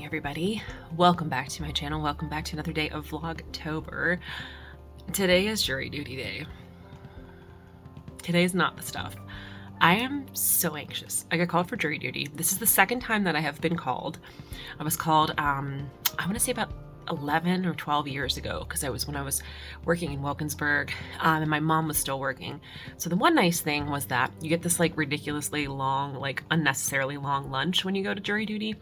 everybody. Welcome back to my channel. Welcome back to another day of Vlogtober. Today is jury duty day. Today's not the stuff. I am so anxious. I got called for jury duty. This is the second time that I have been called. I was called, I want to say about 11 or 12 years ago, because when I was working in Wilkinsburg, and my mom was still working. So the one nice thing was that you get this like ridiculously long, like unnecessarily long lunch when you go to jury duty,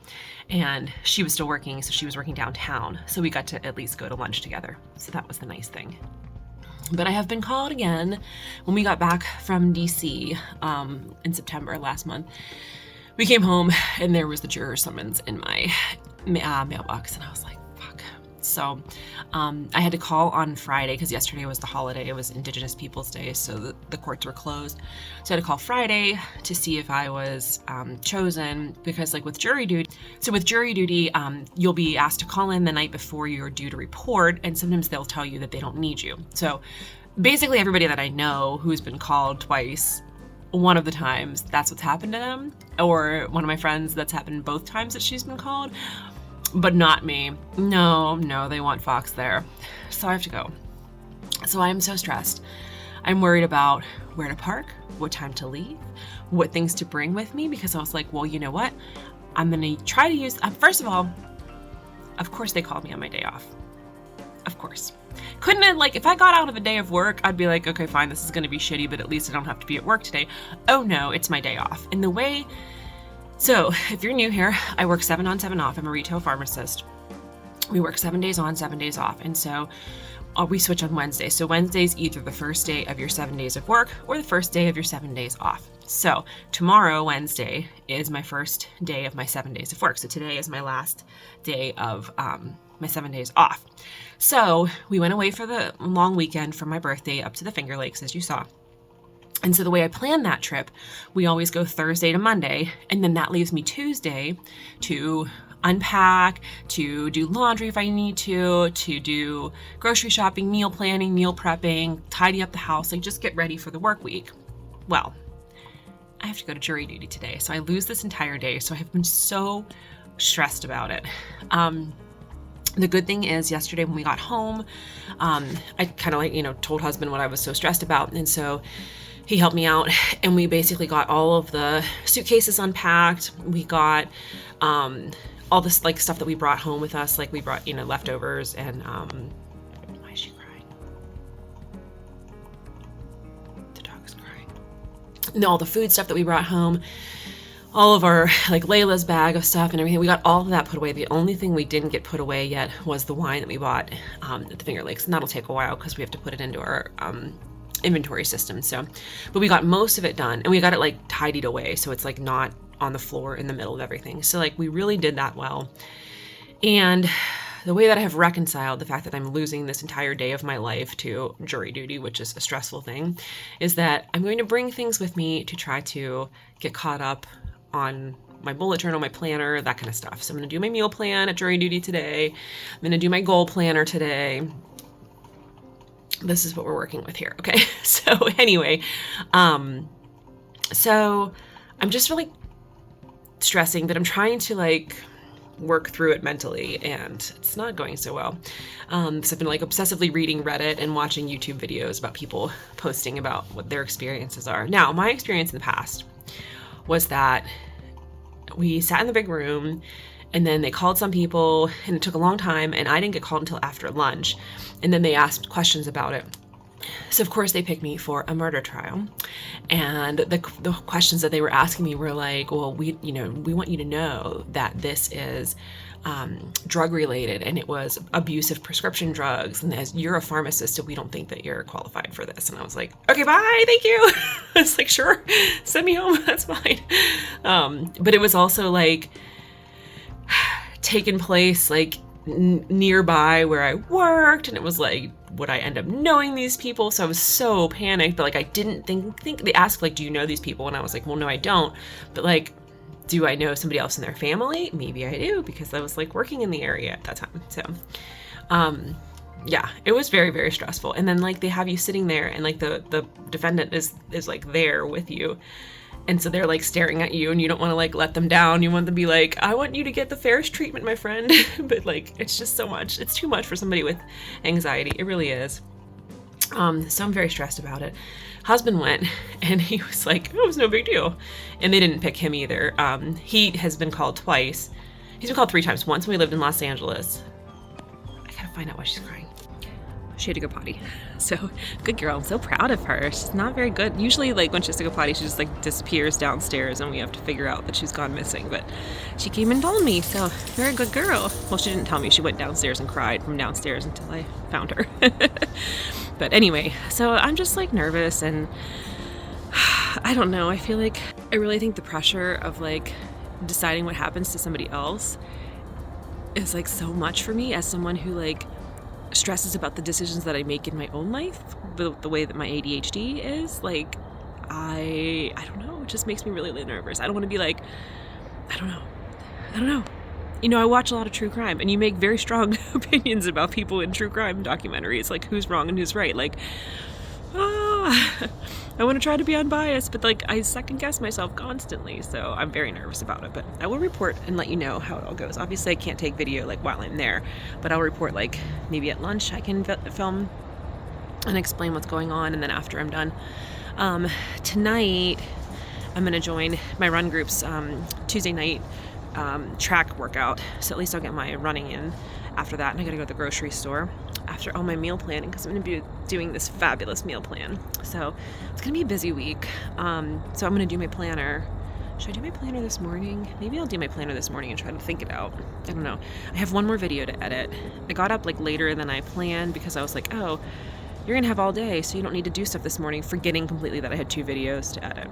and she was still working, so she was working downtown, so we got to at least go to lunch together. So that was the nice thing. But I have been called again. When we got back from DC in September last month, we came home and there was the juror summons in my mailbox, and I was like, so I had to call on Friday because yesterday was the holiday. It was Indigenous Peoples Day, so the courts were closed. So I had to call Friday to see if I was chosen, because like with jury duty, you'll be asked to call in the night before you're due to report, and sometimes they'll tell you that they don't need you. So basically everybody that I know who's been called twice, one of the times that's what's happened to them, or one of my friends that's happened both times that she's been called. But not me. No, they want Fox there. So I have to go. So I'm so stressed. I'm worried about where to park, what time to leave, what things to bring with me, because I was like, well, you know what? I'm going to try to use, first of all, of course they called me on my day off. Of course. Couldn't it, like, if I got out of a day of work, I'd be like, okay, fine, this is going to be shitty, but at least I don't have to be at work today. Oh no, it's my day off. And the way, so if you're new here, I work 7 on 7 off. I'm a retail pharmacist. We work 7 days on, 7 days off. And so we switch on Wednesday. So Wednesday's either the first day of your 7 days of work or the first day of your 7 days off. So tomorrow, Wednesday, is my first day of my 7 days of work. So today is my last day of my 7 days off. So we went away for the long weekend from my birthday up to the Finger Lakes, as you saw. And so the way I plan that trip, we always go Thursday to Monday, and then that leaves me Tuesday to unpack, to do laundry if I need to do grocery shopping, meal planning, meal prepping, tidy up the house, like just get ready for the work week. Well, I have to go to jury duty today, so I lose this entire day. So I have been so stressed about it. The good thing is yesterday when we got home, I kind of like, told husband what I was so stressed about. And so he helped me out, and we basically got all of the suitcases unpacked. We got all this like stuff that we brought home with us. Like we brought, leftovers and why is she crying? The dog is crying. And all the food stuff that we brought home, all of our like Layla's bag of stuff and everything. We got all of that put away. The only thing we didn't get put away yet was the wine that we bought at the Finger Lakes, and that'll take a while because we have to put it into our inventory system. So, but we got most of it done, and we got it like tidied away, so it's like not on the floor in the middle of everything. So like we really did that well. And the way that I have reconciled the fact that I'm losing this entire day of my life to jury duty, which is a stressful thing, is that I'm going to bring things with me to try to get caught up on my bullet journal, my planner, that kind of stuff. So I'm going to do my meal plan at jury duty today. I'm going to do my goal planner today. This is what we're working with here. Okay. So anyway, so I'm just really stressing that I'm trying to like work through it mentally, and it's not going so well. So I've been like obsessively reading Reddit and watching YouTube videos about people posting about what their experiences are. Now, my experience in the past was that we sat in the big room, and then they called some people, and it took a long time, and I didn't get called until after lunch. And then they asked questions about it. So of course they picked me for a murder trial. And the questions that they were asking me were like, well, we want you to know that this is drug related, and it was abuse of prescription drugs. And as you're a pharmacist, so we don't think that you're qualified for this. And I was like, okay, bye, thank you. I was like, sure, send me home, that's fine. But it was also like taken place like nearby where I worked, and it was like, would I end up knowing these people? So I was so panicked, but like I didn't think they asked like, do you know these people? And I was like, well, no, I don't. But like, do I know somebody else in their family? Maybe I do, because I was like working in the area at that time. So yeah, it was very, very stressful. And then like they have you sitting there, and like the defendant is like there with you. And so they're like staring at you and you don't want to like let them down. You want them to be like, I want you to get the fairest treatment, my friend. But like, it's just so much. It's too much for somebody with anxiety. It really is. So I'm very stressed about it. Husband went and he was like, oh, it was no big deal. And they didn't pick him either. He has been called twice. He's been called 3 times. Once when we lived in Los Angeles. I gotta find out why she's crying. She had to go potty. So good girl. I'm so proud of her. She's not very good. Usually like when she has to go potty, she just like disappears downstairs and we have to figure out that she's gone missing. But she came and told me, so very good girl. Well, she didn't tell me. She went downstairs and cried from downstairs until I found her. But anyway, so I'm just like nervous and I don't know. I feel like I really think the pressure of like deciding what happens to somebody else is like so much for me as someone who like stresses about the decisions that I make in my own life, the way that my ADHD is. Like, I don't know, it just makes me really, really nervous. I don't want to be like, I don't know. You know, I watch a lot of true crime and you make very strong opinions about people in true crime documentaries, like who's wrong and who's right. Like, I want to try to be unbiased, but like I second guess myself constantly, so I'm very nervous about it. But I will report and let you know how it all goes. Obviously I can't take video like while I'm there, but I'll report like maybe at lunch I can film and explain what's going on, and then after I'm done. Tonight I'm gonna join my run group's Tuesday night track workout, so at least I'll get my running in after that. And I gotta go to the grocery store after all my meal planning because I'm gonna be doing this fabulous meal plan. So it's gonna be a busy week. So I'm gonna do my planner. Should I do my planner this morning? Maybe I'll do my planner this morning and try to think it out. I don't know. I have one more video to edit. I got up like later than I planned because I was like, oh, you're gonna have all day, so you don't need to do stuff this morning, forgetting completely that I had 2 videos to edit.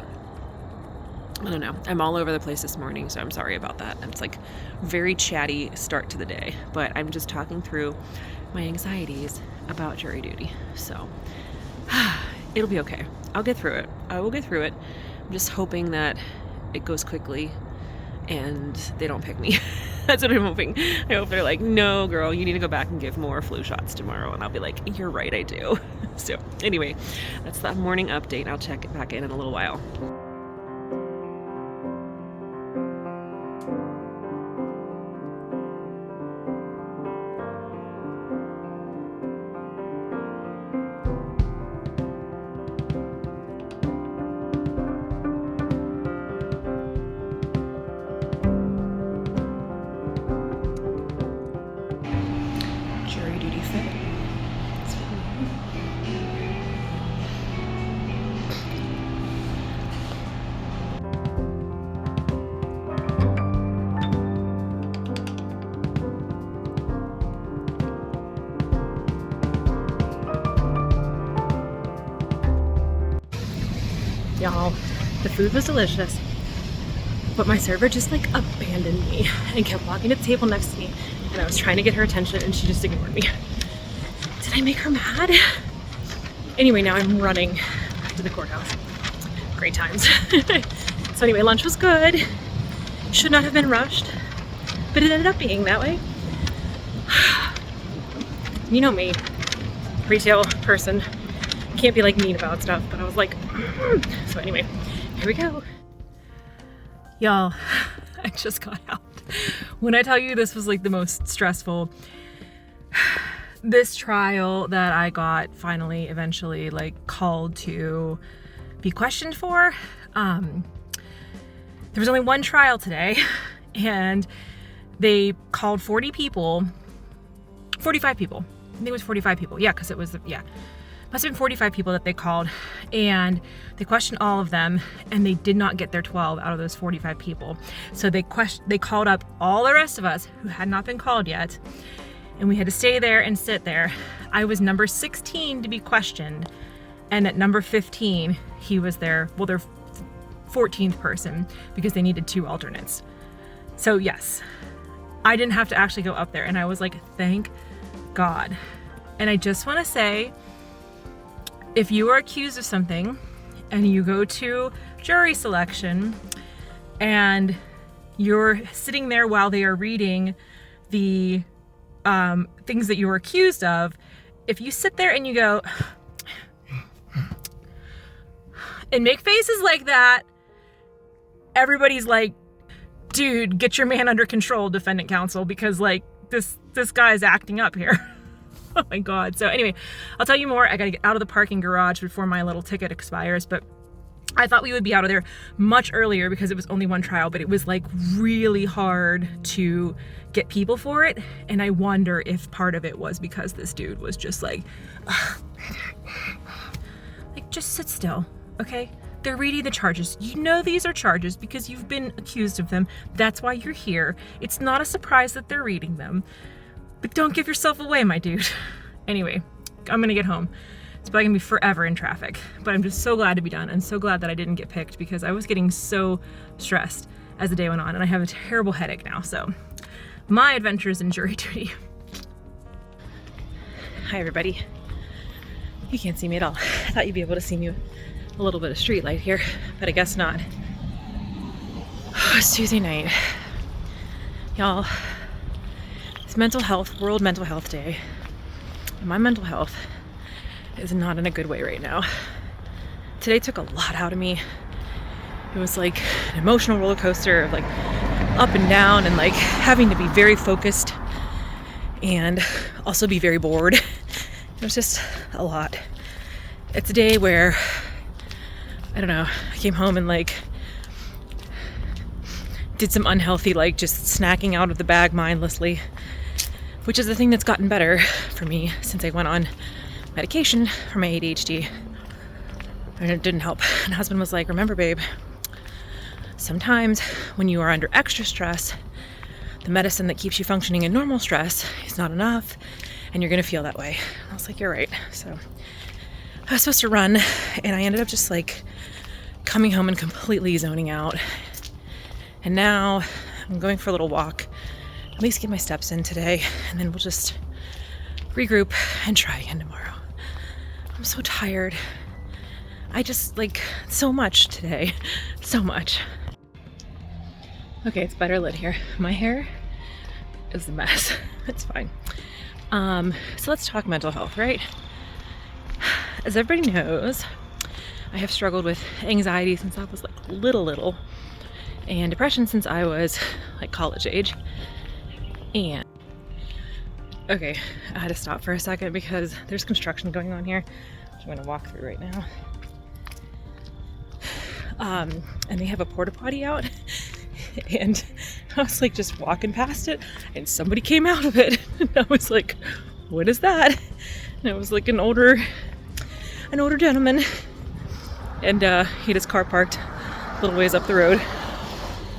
I don't know. I'm all over the place this morning, so I'm sorry about that. It's like very chatty start to the day, but I'm just talking through my anxieties about jury duty. So it'll be okay. I'll get through it. I will get through it. I'm just hoping that it goes quickly and they don't pick me. That's what I'm hoping. I hope they're like, no, girl, you need to go back and give more flu shots tomorrow. And I'll be like, you're right, I do. So anyway, that's the morning update. I'll check it back in a little while. Y'all, the food was delicious, but my server just like abandoned me and kept walking to the table next to me, and I was trying to get her attention and she just ignored me. Did I make her mad? Anyway, now I'm running back to the courthouse. Great times. So anyway, lunch was good. Should not have been rushed, but it ended up being that way. You know me, retail person. Can't be like mean about stuff, but I was like, so anyway, here we go. Y'all, I just got out. When I tell you this was like the most stressful, this trial that I got finally eventually like called to be questioned for, there was only one trial today and they called 45 people. I think it was 45 people. Yeah, because it was, must have been 45 people that they called, and they questioned all of them, and they did not get their 12 out of those 45 people. So they called up all the rest of us who had not been called yet, and we had to stay there and sit there. I was number 16 to be questioned, and at number 15, he was their 14th person because they needed 2 alternates. So yes, I didn't have to actually go up there, and I was like, thank God. And I just want to say, if you are accused of something and you go to jury selection and you're sitting there while they are reading the things that you were accused of, if you sit there and you go and make faces like that, everybody's like, dude, get your man under control, defendant counsel, because like this guy is acting up here. Oh my God. So anyway, I'll tell you more. I gotta get out of the parking garage before my little ticket expires, but I thought we would be out of there much earlier because it was only one trial, but it was like really hard to get people for it. And I wonder if part of it was because this dude was just like just sit still, okay? They're reading the charges. You know these are charges because you've been accused of them. That's why you're here. It's not a surprise that they're reading them. But don't give yourself away, my dude. Anyway, I'm gonna get home. It's probably gonna be forever in traffic, but I'm just so glad to be done and so glad that I didn't get picked because I was getting so stressed as the day went on and I have a terrible headache now. So my adventures in jury duty. Hi everybody. You can't see me at all. I thought you'd be able to see me with a little bit of street light here, but I guess not. It's Tuesday night. Y'all, it's World Mental Health Day. And my mental health is not in a good way right now. Today took a lot out of me. It was like an emotional roller coaster of like up and down and like having to be very focused and also be very bored. It was just a lot. It's a day where, I don't know, I came home and like did some unhealthy like just snacking out of the bag mindlessly, which is the thing that's gotten better for me since I went on medication for my ADHD. And it didn't help. And my husband was like, remember babe, sometimes when you are under extra stress, the medicine that keeps you functioning in normal stress is not enough and you're gonna feel that way. And I was like, you're right. So I was supposed to run and I ended up just like coming home and completely zoning out. And now I'm going for a little walk, at least get my steps in today, and then we'll just regroup and try again tomorrow. I'm so tired. I just like so much today, so much. Okay, it's better lit here. My hair is a mess. It's fine. So let's talk mental health, right? As everybody knows, I have struggled with anxiety since I was like little, and depression since I was like college age. And okay, I had to stop for a second because there's construction going on here, which I'm gonna walk through right now. And they have a porta potty out, and I was like just walking past it, and somebody came out of it, and I was like, "What is that?" And it was like an older gentleman, and he had his car parked a little ways up the road,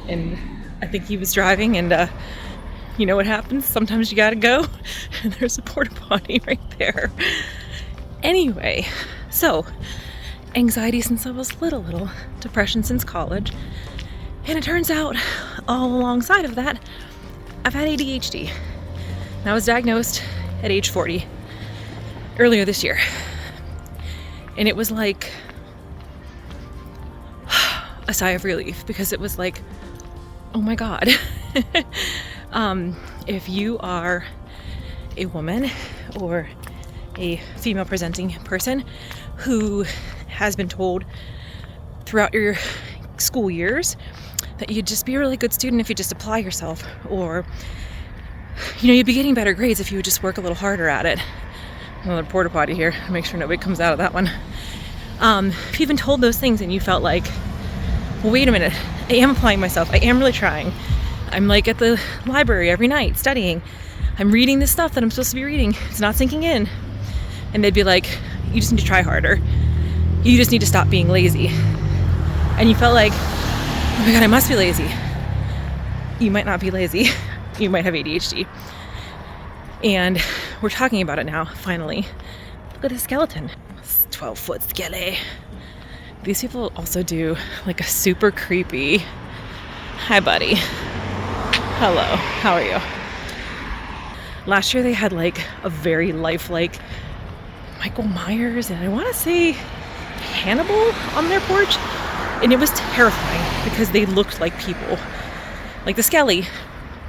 and I think he was driving, and you know what happens? Sometimes you gotta go, and there's a porta potty right there. Anyway, so anxiety since I was little, depression since college, and it turns out all alongside of that, I've had ADHD. And I was diagnosed at age 40 earlier this year. And it was like a sigh of relief because it was like, oh my God. If you are a woman or a female presenting person who has been told throughout your school years that you'd just be a really good student if you just apply yourself, or you know, you'd be getting better grades if you would just work a little harder at it. Another porta potty here, make sure nobody comes out of that one. If you've been told those things and you felt like, well, wait a minute, I am applying myself, I am really trying, I'm like at the library every night studying, I'm reading this stuff that I'm supposed to be reading, it's not sinking in, and they'd be like, you just need to try harder, you just need to stop being lazy. And you felt like, oh my God, I must be lazy. You might not be lazy. You might have ADHD. And we're talking about it now, finally. Look at this skeleton. It's 12-foot skelly. These people also do like a super creepy, hi buddy. Hello, how are you? Last year they had like a very lifelike Michael Myers and I want to say Hannibal on their porch. And it was terrifying because they looked like people. Like the skelly,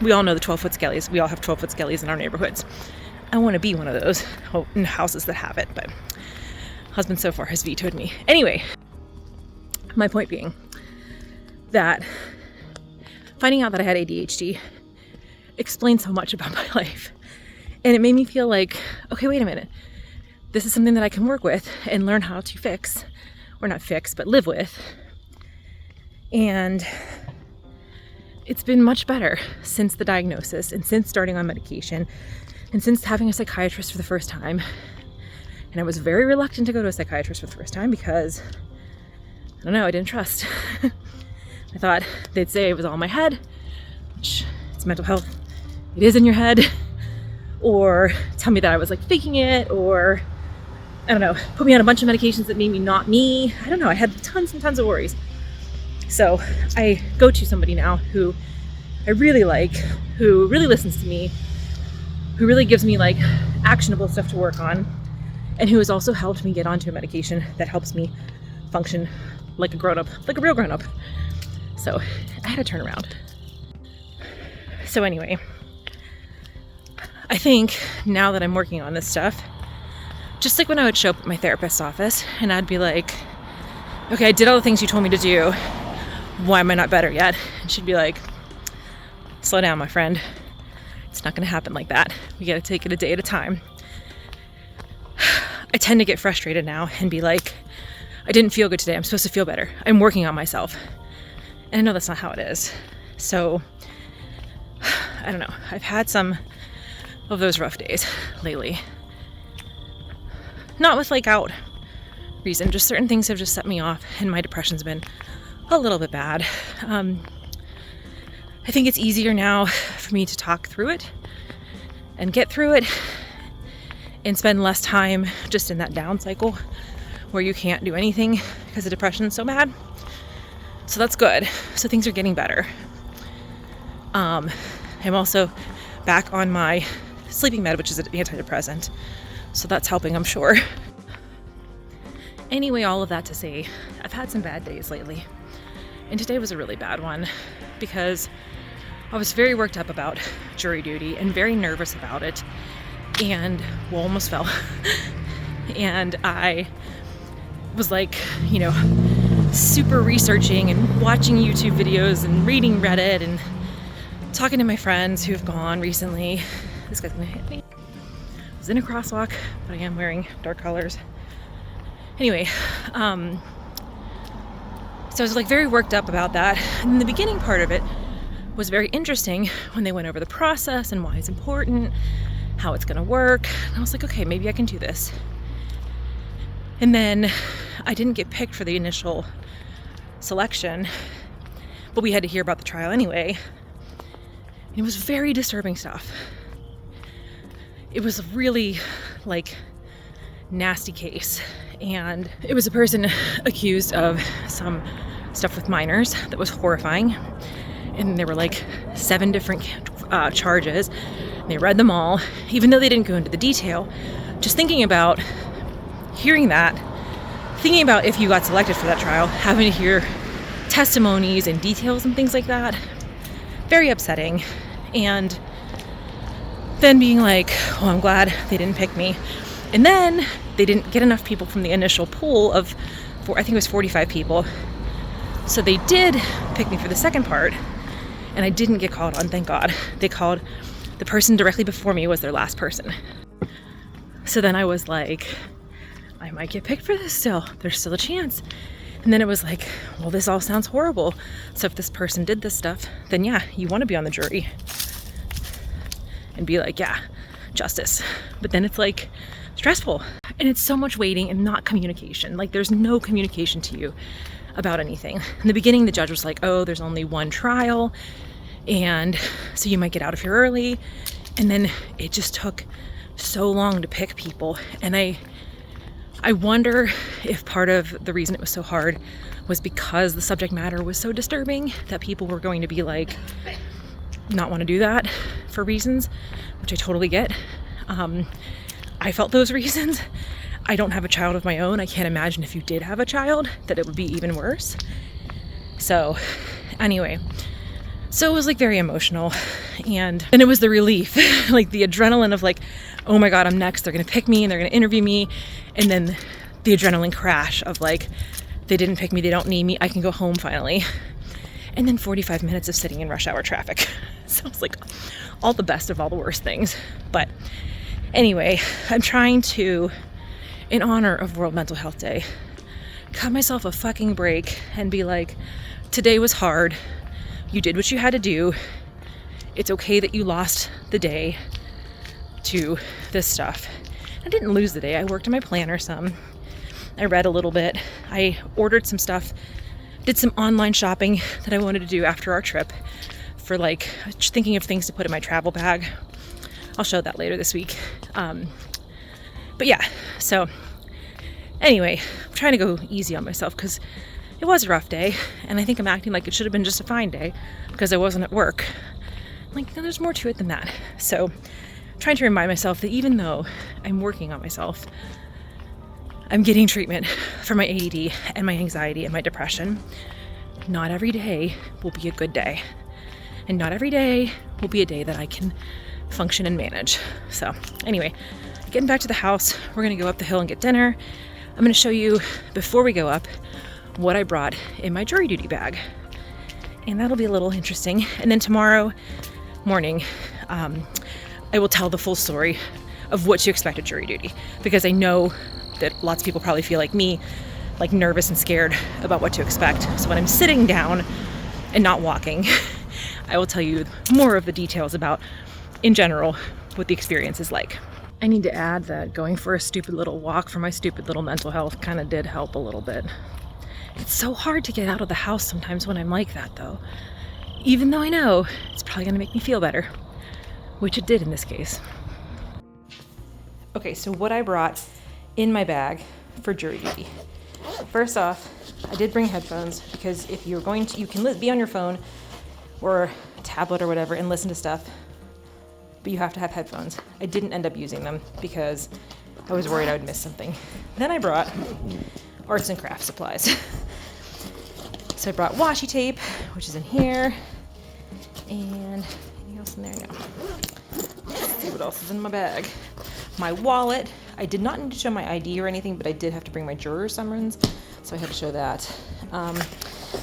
we all know the 12-foot skellies. We all have 12-foot skellies in our neighborhoods. I want to be one of those in houses that have it, but husband so far has vetoed me. Anyway, my point being, that finding out that I had ADHD explained so much about my life. And it made me feel like, okay, wait a minute. This is something that I can work with and learn how to fix, or not fix, but live with. And it's been much better since the diagnosis and since starting on medication and since having a psychiatrist for the first time. And I was very reluctant to go to a psychiatrist for the first time because, I don't know, I didn't trust. I thought they'd say it was all in my head, which it's mental health. It is in your head. Or tell me that I was like faking it, or I don't know, put me on a bunch of medications that made me not me. I don't know, I had tons and tons of worries. So I go to somebody now who I really like, who really listens to me, who really gives me like actionable stuff to work on, and who has also helped me get onto a medication that helps me function like a grown-up, like a real grown-up. So I had to turn around. So anyway, I think now that I'm working on this stuff, just like when I would show up at my therapist's office and I'd be like, okay, I did all the things you told me to do. Why am I not better yet? And she'd be like, slow down, my friend. It's not going to happen like that. We got to take it a day at a time. I tend to get frustrated now and be like, I didn't feel good today. I'm supposed to feel better. I'm working on myself. And I know that's not how it is. So, I don't know. I've had some of those rough days lately. Not with like out reason, just certain things have just set me off, and my depression's been a little bit bad. I think it's easier now for me to talk through it and get through it and spend less time just in that down cycle where you can't do anything because the depression's so bad. So that's good. So things are getting better. I'm also back on my sleeping med, which is an antidepressant. So that's helping, I'm sure. Anyway, all of that to say, I've had some bad days lately. And today was a really bad one because I was very worked up about jury duty and very nervous about it, and almost fell. And I was like, super researching and watching YouTube videos and reading Reddit and talking to my friends who have gone recently. This guy's gonna hit me. I was in a crosswalk, but I am wearing dark colors. Anyway, so I was like very worked up about that. And the beginning part of it was very interesting when they went over the process and why it's important, how it's gonna work. And I was like, okay, maybe I can do this. And then I didn't get picked for the initial selection, but we had to hear about the trial anyway. And it was very disturbing stuff. It was a really nasty case, and it was a person accused of some stuff with minors that was horrifying, and there were 7 different charges. They read them all, even though they didn't go into the detail. Just thinking about hearing that, thinking about if you got selected for that trial, having to hear testimonies and details and things like that, very upsetting. And then being like, oh, I'm glad they didn't pick me. And then they didn't get enough people from the initial pool of, I think it was 45 people. So they did pick me for the second part, and I didn't get called on, thank God. They called the person directly before me was their last person. So then I was like, I might get picked for this still. There's still a chance. And then it was like, well, this all sounds horrible. So if this person did this stuff, then yeah, you want to be on the jury and be like, yeah, justice. But then it's stressful, and it's so much waiting and not communication. There's no communication to you about anything. In the beginning, the judge was like, oh, there's only one trial, and so you might get out if you're early. And then it just took so long to pick people. And I wonder if part of the reason it was so hard was because the subject matter was so disturbing that people were going to be not want to do that for reasons, which I totally get. I felt those reasons. I don't have a child of my own. I can't imagine if you did have a child that it would be even worse. So anyway, so it was very emotional, and then it was the relief, the adrenaline of oh my God, I'm next. They're going to pick me and they're going to interview me. And then the adrenaline crash of they didn't pick me. They don't need me. I can go home finally. and then 45 minutes of sitting in rush hour traffic. Sounds like all the best of all the worst things. But anyway, I'm trying to, in honor of World Mental Health Day, cut myself a fucking break and be like, today was hard. You did what you had to do. It's okay that you lost the day to this stuff. I didn't lose the day. I worked on my planner some. I read a little bit. I ordered some stuff, did some online shopping that I wanted to do after our trip for like thinking of things to put in my travel bag. I'll show that later this week. But yeah, so anyway, I'm trying to go easy on myself because it was a rough day, and I think I'm acting like it should have been just a fine day because I wasn't at work. Like, no, there's more to it than that. So I'm trying to remind myself that even though I'm working on myself, I'm getting treatment for my ADD and my anxiety and my depression. Not every day will be a good day. And not every day will be a day that I can function and manage. So anyway, getting back to the house, we're going to go up the hill and get dinner. I'm going to show you, before we go up, what I brought in my jury duty bag. And that'll be a little interesting. And then tomorrow morning, I will tell the full story of what to expect at jury duty, because I know that lots of people probably feel like me, like nervous and scared about what to expect. So when I'm sitting down and not walking, I will tell you more of the details about, in general, what the experience is like. I need to add that going for a stupid little walk for my stupid little mental health kind of did help a little bit. It's so hard to get out of the house sometimes when I'm like that, though. Even though I know it's probably going to make me feel better, which it did in this case. Okay, so what I brought in my bag for jury duty. First off, I did bring headphones because if you're going to, you can be on your phone or tablet or whatever and listen to stuff, but you have to have headphones. I didn't end up using them because I was worried I would miss something. Then I brought arts and craft supplies. So I brought washi tape, which is in here, and anything else in there? No. Let's see what else is in my bag. My wallet. I did not need to show my ID or anything, but I did have to bring my juror summons, so I had to show that. I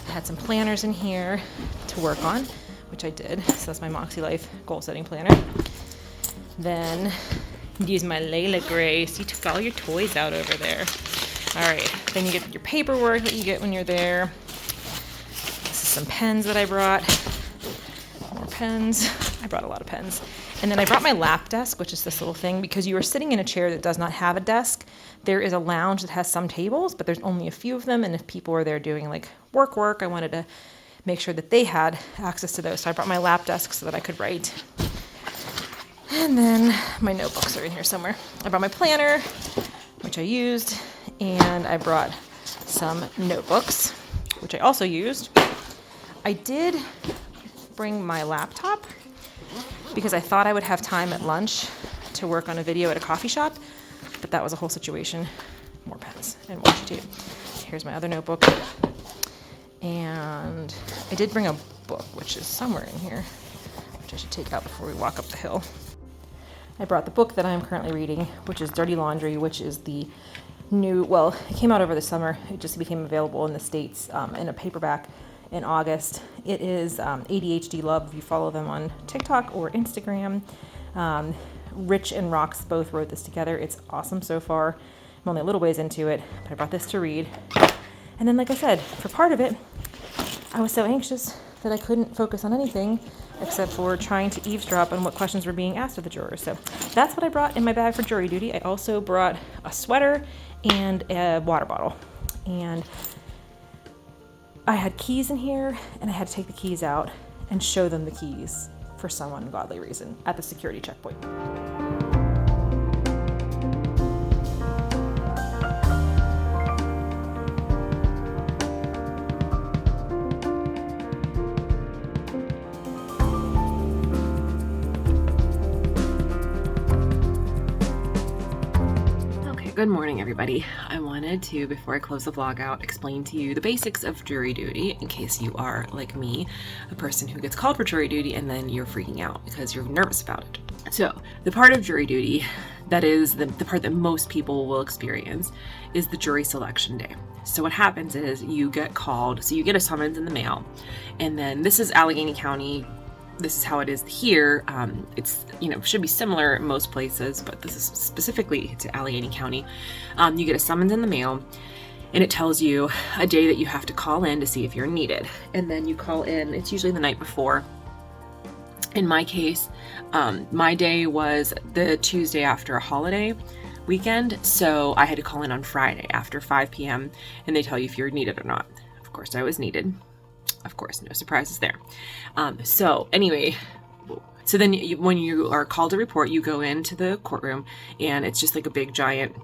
had some planners in here to work on, which I did. So that's my Moxie Life goal setting planner. Then use my Layla Grace. You took all your toys out over there. All right, then you get your paperwork that you get when you're there. This is some pens that I brought. More pens. I brought a lot of pens. And then I brought my lap desk, which is this little thing, because you are sitting in a chair that does not have a desk. There is a lounge that has some tables, but there's only a few of them. And if people are there doing like work, I wanted to make sure that they had access to those. So I brought my lap desk so that I could write. And then my notebooks are in here somewhere. I brought my planner, which I used, and I brought some notebooks, which I also used. I did bring my laptop because I thought I would have time at lunch to work on a video at a coffee shop, but that was a whole situation. More pens and washi tape. Here's my other notebook. And I did bring a book, which is somewhere in here, which I should take out before we walk up the hill. I brought the book that I am currently reading, which is Dirty Laundry, which is the new, well, it came out over the summer. It just became available in the States in a paperback in August. It is ADHD Love, if you follow them on TikTok or Instagram. Rich and Rox both wrote this together. It's awesome so far. I'm only a little ways into it, but I brought this to read. And then, like I said, for part of it, I was so anxious that I couldn't focus on anything except for trying to eavesdrop on what questions were being asked of the jurors. So that's what I brought in my bag for jury duty. I also brought a sweater and a water bottle. And I had keys in here, and I had to take the keys out and show them the keys for some ungodly reason at the security checkpoint. Good morning, everybody. I wanted to, before I close the vlog out, explain to you the basics of jury duty in case you are, like me, a person who gets called for jury duty and then you're freaking out because you're nervous about it. So, the part of jury duty that is the part that most people will experience, is the jury selection day. So what happens is you get called, so you get a summons in the mail, and then this is Allegheny County. This is how it is here. It's, should be similar in most places, but this is specifically to Allegheny County. You get a summons in the mail, and it tells you a day that you have to call in to see if you're needed. And then you call in, it's usually the night before. In my case, my day was the Tuesday after a holiday weekend, so I had to call in on Friday after 5 p.m. and they tell you if you're needed or not. Of course, I was needed. Of course, no surprises there. So anyway, so then when you are called to report, you go into the courtroom, and it's just like a big giant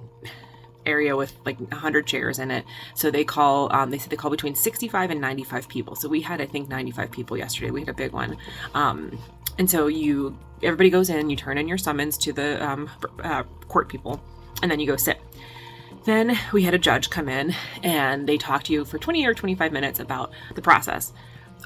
area with like 100 chairs in it. So they call, they said they call between 65 and 95 people. So we had, I think, 95 people yesterday. We had a big one. And so everybody goes in, you turn in your summons to the court people, and then you go sit. Then we had a judge come in, and they talked to you for 20 or 25 minutes about the process.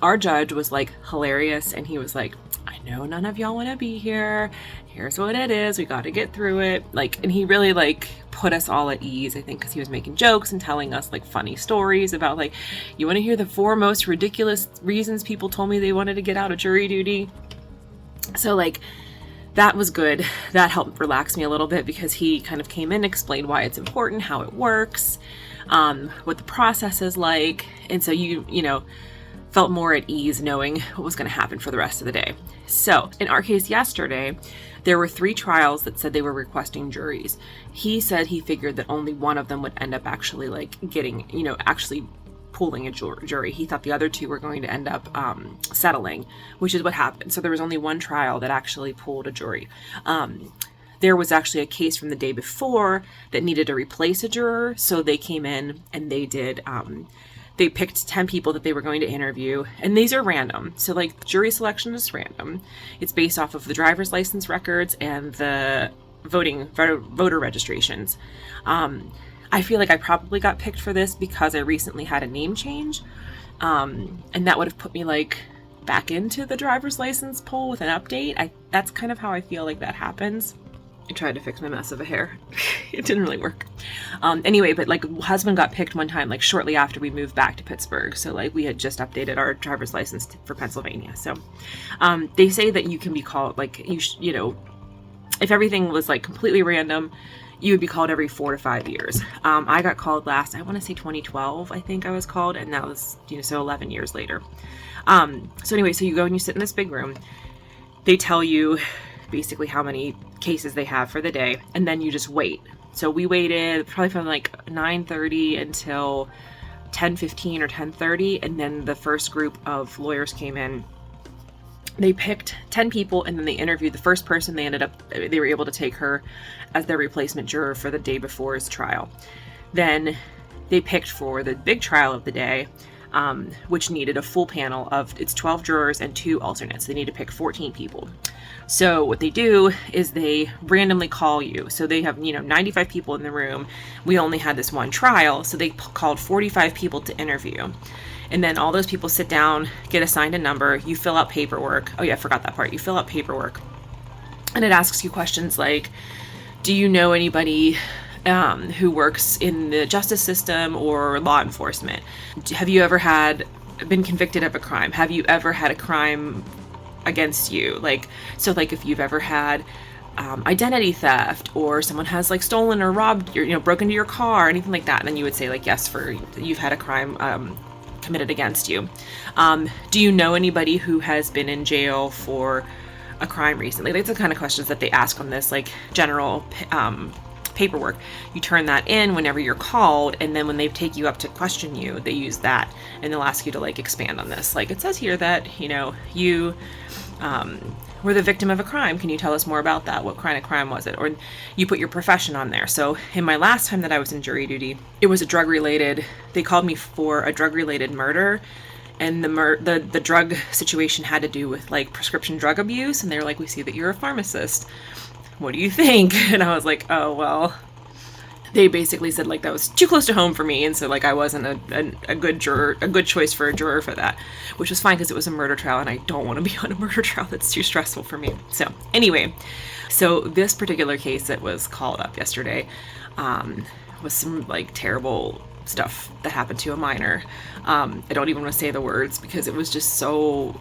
Our judge was like hilarious, and he was like, I know none of y'all want to be here. Here's what it is. We got to get through it. And he really put us all at ease, I think, because he was making jokes and telling us funny stories about you want to hear the 4 most ridiculous reasons people told me they wanted to get out of jury duty. So that was good. That helped relax me a little bit, because he kind of came in, explained why it's important, how it works, what the process is like. And so you felt more at ease knowing what was going to happen for the rest of the day. So in our case yesterday, there were 3 trials that said they were requesting juries. He said he figured that only one of them would end up actually getting, actually pooling a jury. He thought the other 2 were going to end up settling, which is what happened. So there was only one trial that actually pooled a jury. There was actually a case from the day before that needed to replace a juror. So they came in and they did, they picked 10 people that they were going to interview, and these are random. So jury selection is random. It's based off of the driver's license records and the voter registrations. I feel like I probably got picked for this because I recently had a name change. And that would have put me back into the driver's license poll with an update. That's kind of how I feel that happens. I tried to fix my mess of a hair. It didn't really work. Anyway, but husband got picked one time, shortly after we moved back to Pittsburgh. So we had just updated our driver's license for Pennsylvania. So, they say that you can be called, if everything was completely random, you would be called every 4 to 5 years. I got called last, I want to say 2012, I think I was called. And that was, so 11 years later. So anyway, so you go and you sit in this big room. They tell you basically how many cases they have for the day, and then you just wait. So we waited probably from 9:30 until 10:15 or 10:30, and then the first group of lawyers came in. They picked 10 people, and then they interviewed the first person. They were able to take her as their replacement juror for the day before's trial. Then they picked for the big trial of the day, which needed a full panel of, it's 12 jurors and 2 alternates. They need to pick 14 people. So what they do is they randomly call you. So they have, 95 people in the room. We only had this one trial, so they called 45 people to interview. And then all those people sit down, get assigned a number, you fill out paperwork. Oh yeah, I forgot that part. You fill out paperwork. And it asks you questions like, do you know anybody who works in the justice system or law enforcement? Have you ever been convicted of a crime? Have you ever had a crime against you? If you've ever had identity theft, or someone has stolen or robbed your, broken into your car, anything like that, and then you would say yes, for you've had a crime committed against you. Do you know anybody who has been in jail for a crime recently? That's the kind of questions that they ask on this general paperwork. You turn that in whenever you're called, and then when they take you up to question you, they use that, and they'll ask you to expand on this. It says here that you were the victim of a crime. Can you tell us more about that? What kind of crime was it? Or you put your profession on there. So in my last time that I was in jury duty, it was they called me for a drug-related murder. And the drug situation had to do with prescription drug abuse. And they were like, we see that you're a pharmacist. What do you think? And I was like, oh, well, they basically said that was too close to home for me. And so I wasn't a good choice for a juror for that, which was fine because it was a murder trial and I don't want to be on a murder trial. That's too stressful for me. So anyway, So this particular case that was called up yesterday was some like terrible stuff that happened to a minor. I don't even want to say the words because it was just so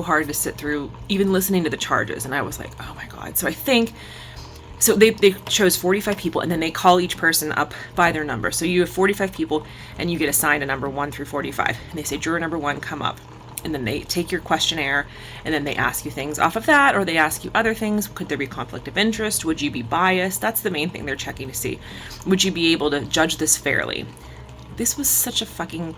hard to sit through, even listening to the charges. And I was like, oh my God. So they chose 45 people, and then they call each person up by their number. So you have 45 people, and you get assigned a number 1 through 45. And they say, juror number 1, come up. And then they take your questionnaire, and then they ask you things off of that, or they ask you other things. Could there be conflict of interest? Would you be biased? That's the main thing they're checking to see. Would you be able to judge this fairly? This was such a fucking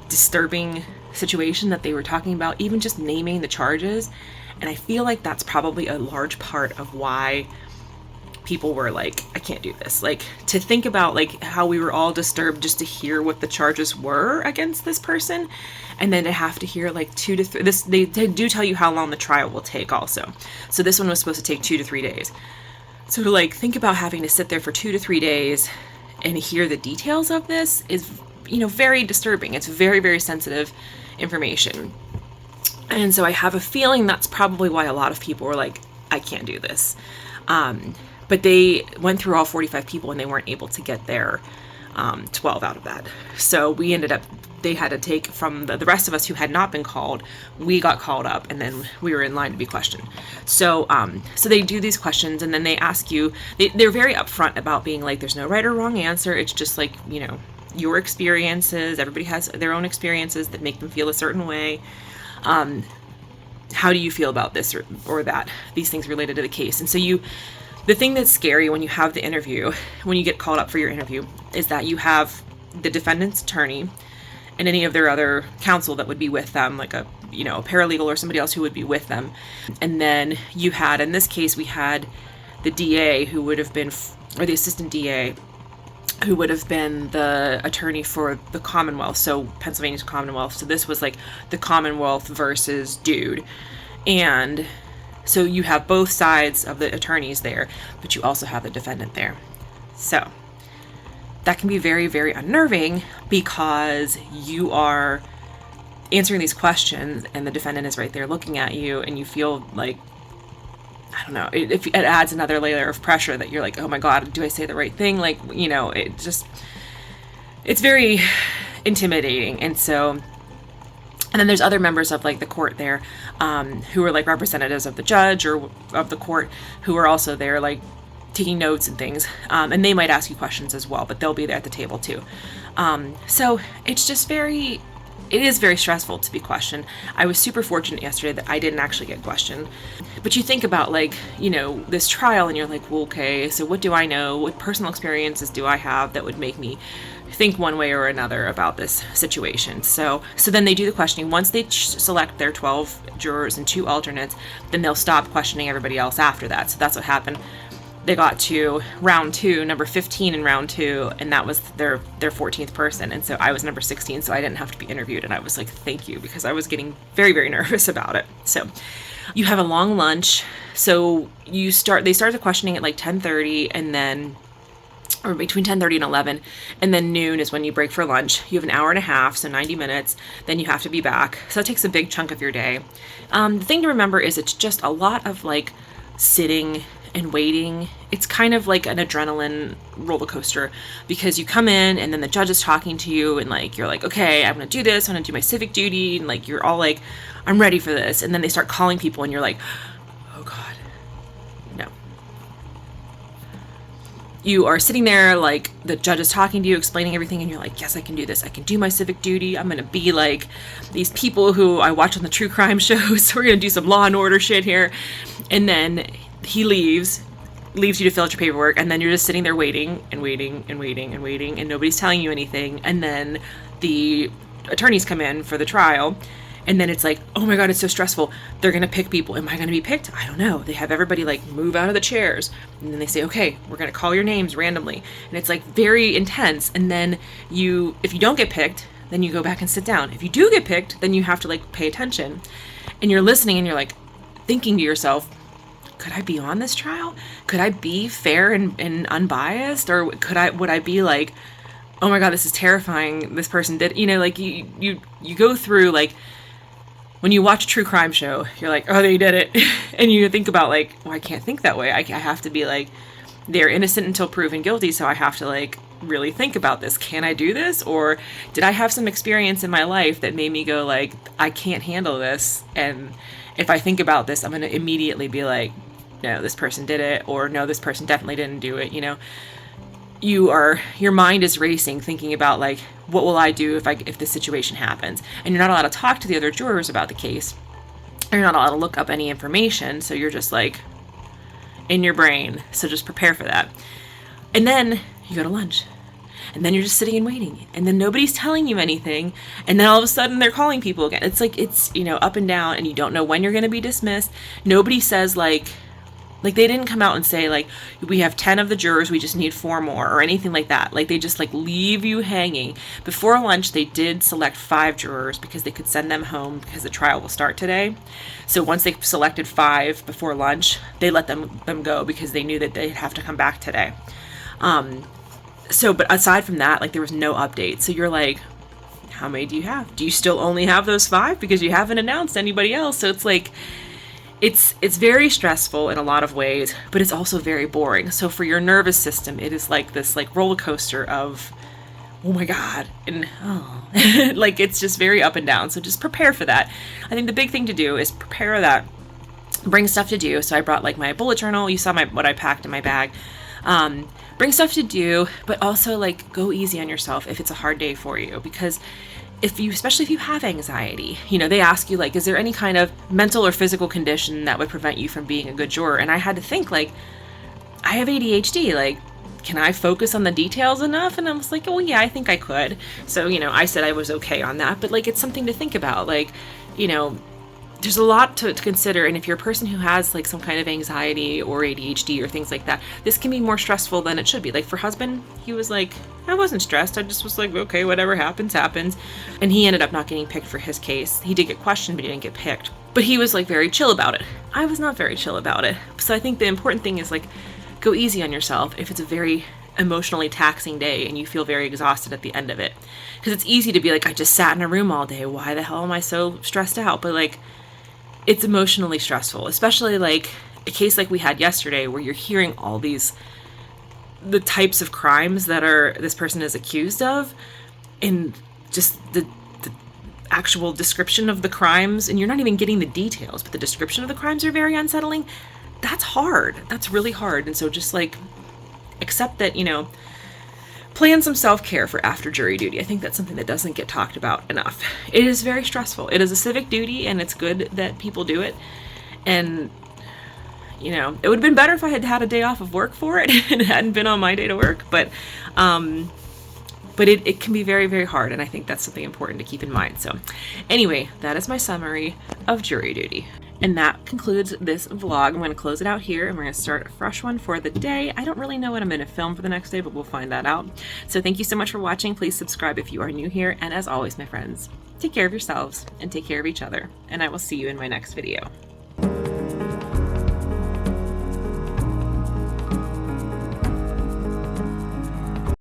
disturbing situation that they were talking about, even just naming the charges. And I feel like that's probably a large part of why people were like, I can't do this. Like, to think about like how we were all disturbed just to hear what the charges were against this person, and then to have to hear like 2 to 3, they do tell you how long the trial will take also. So this one was supposed to take 2 to 3 days. So to like think about having to sit there for 2 to 3 days and hear the details of this is, very disturbing. It's very, very sensitive information. And so I have a feeling that's probably why a lot of people were like, I can't do this. But they went through all 45 people and they weren't able to get their 12 out of that. So we ended up, they had to take from the rest of us who had not been called, we got called up, and then we were in line to be questioned. So so they do these questions, and then they ask you, they're very upfront about being like, there's no right or wrong answer. It's just like, your experiences. Everybody has their own experiences that make them feel a certain way. How do you feel about this or that? These things related to the case. And so the thing that's scary when you have the interview, when you get called up for your interview, is that you have the defendant's attorney and any of their other counsel that would be with them, like a paralegal or somebody else who would be with them. And then in this case, we had the DA who would have been, or the assistant DA, who would have been the attorney for the Commonwealth, so Pennsylvania's Commonwealth. So this was like the Commonwealth versus dude. And so you have both sides of the attorneys there, but you also have the defendant there. So that can be very, very unnerving because you are answering these questions and the defendant is right there looking at you, and you feel like, I don't know, it adds another layer of pressure that you're like, oh my God, do I say the right thing? Like, it's very intimidating. And then there's other members of like the court there who are like representatives of the judge or of the court who are also there like taking notes and things. And they might ask you questions as well, but they'll be there at the table too. So it's just it is very stressful to be questioned. I was super fortunate yesterday that I didn't actually get questioned. But you think about like, this trial and you're like, well, okay, so what do I know? What personal experiences do I have that would make me think one way or another about this situation? So then they do the questioning. Once they select their 12 jurors and 2 alternates, then they'll stop questioning everybody else after that. So that's what happened. They got to round 2, number 15 in round 2, and that was their 14th person. And so I was number 16, so I didn't have to be interviewed. And I was like, thank you, because I was getting very, very nervous about it. So you have a long lunch. So they start the questioning at like 10:30, and then, or between 10:30 and 11, and then noon is when you break for lunch. You have an hour and a half, so 90 minutes, then you have to be back. So it takes a big chunk of your day. The thing to remember is it's just a lot of like sitting and waiting. It's kind of like an adrenaline roller coaster because you come in and then the judge is talking to you and like you're like, okay, I'm gonna do this, I'm gonna do my civic duty, and like you're all like, I'm ready for this. And then they start calling people and you're like, oh God, no. You are sitting there like the judge is talking to you, explaining everything, and you're like, yes, I can do this. I can do my civic duty. I'm gonna be like these people who I watch on the true crime shows. We're gonna do some Law and Order shit here. And then he leaves you to fill out your paperwork, and then you're just sitting there waiting and waiting and waiting and waiting, and nobody's telling you anything. And then the attorneys come in for the trial, and then it's like, oh my God, it's so stressful. They're gonna pick people. Am I gonna be picked? I don't know. They have everybody like move out of the chairs, and then they say, okay, we're gonna call your names randomly, and it's like very intense. And then if you don't get picked, then you go back and sit down. If you do get picked, then you have to like pay attention, and you're listening, and you're like thinking to yourself, could I be on this trial? Could I be fair and unbiased? Or would I be like, oh my God, this is terrifying. This person did, like you go through like when you watch a true crime show, you're like, oh, they did it. And you think about like, well, I can't think that way. I have to be like, they're innocent until proven guilty. So I have to like really think about this. Can I do this? Or did I have some experience in my life that made me go like, I can't handle this? And if I think about this, I'm going to immediately be like, no, this person did it. Or no, this person definitely didn't do it. You know, your mind is racing thinking about like, what will I do if this situation happens? And you're not allowed to talk to the other jurors about the case. You're not allowed to look up any information. So you're just like in your brain. So just prepare for that. And then you go to lunch. And then you're just sitting and waiting. And then nobody's telling you anything. And then all of a sudden they're calling people again. It's like, it's, you know, up and down, and you don't know when you're going to be dismissed. Nobody says like they didn't come out and say like, we have 10 of the jurors, we just need 4 more, or anything like that. Like they just like leave you hanging. Before lunch, they did select 5 jurors because they could send them home because the trial will start today. So once they selected 5 before lunch, they let them go because they knew that they'd have to come back today. But aside from that, like there was no update. So you're like, how many do you have? Do you still only have those 5? Because you haven't announced anybody else. So it's like, it's very stressful in a lot of ways, but it's also very boring. So for your nervous system, it is like this like roller coaster of, oh my God. And oh, like, it's just very up and down. So just prepare for that. I think the big thing to do is prepare that, bring stuff to do. So I brought like my bullet journal. You saw what I packed in my bag. Bring stuff to do, but also like go easy on yourself if it's a hard day for you, because especially if you have anxiety, you know, they ask you like, is there any kind of mental or physical condition that would prevent you from being a good juror? And I had to think like, I have ADHD, like, can I focus on the details enough? And I was like, oh yeah, I think I could. So, you know, I said I was okay on that, but like, it's something to think about. Like, you know, there's a lot to consider. And if you're a person who has like some kind of anxiety or ADHD or things like that, this can be more stressful than it should be. Like for husband, he was like, I wasn't stressed. I just was like, okay, whatever happens, happens. And he ended up not getting picked for his case. He did get questioned, but he didn't get picked. But he was like very chill about it. I was not very chill about it. So I think the important thing is like, go easy on yourself if it's a very emotionally taxing day and you feel very exhausted at the end of it. Because it's easy to be like, I just sat in a room all day. Why the hell am I so stressed out? But like, it's emotionally stressful, especially like a case like we had yesterday where you're hearing all the types of crimes that this person is accused of, and just the actual description of the crimes, and you're not even getting the details, but the description of the crimes are very unsettling. That's hard. That's really hard. And so just like accept that, you know, plan some self-care for after jury duty. I think that's something that doesn't get talked about enough. It is very stressful. It is a civic duty, and it's good that people do it. And, you know, it would have been better if I had had a day off of work for it and it hadn't been on my day to work. But it can be very, very hard. And I think that's something important to keep in mind. So anyway, that is my summary of jury duty. And that concludes this vlog. I'm going to close it out here, and we're going to start a fresh one for the day. I don't really know what I'm going to film for the next day, but we'll find that out. So thank you so much for watching. Please subscribe if you are new here. And as always, my friends, take care of yourselves and take care of each other. And I will see you in my next video.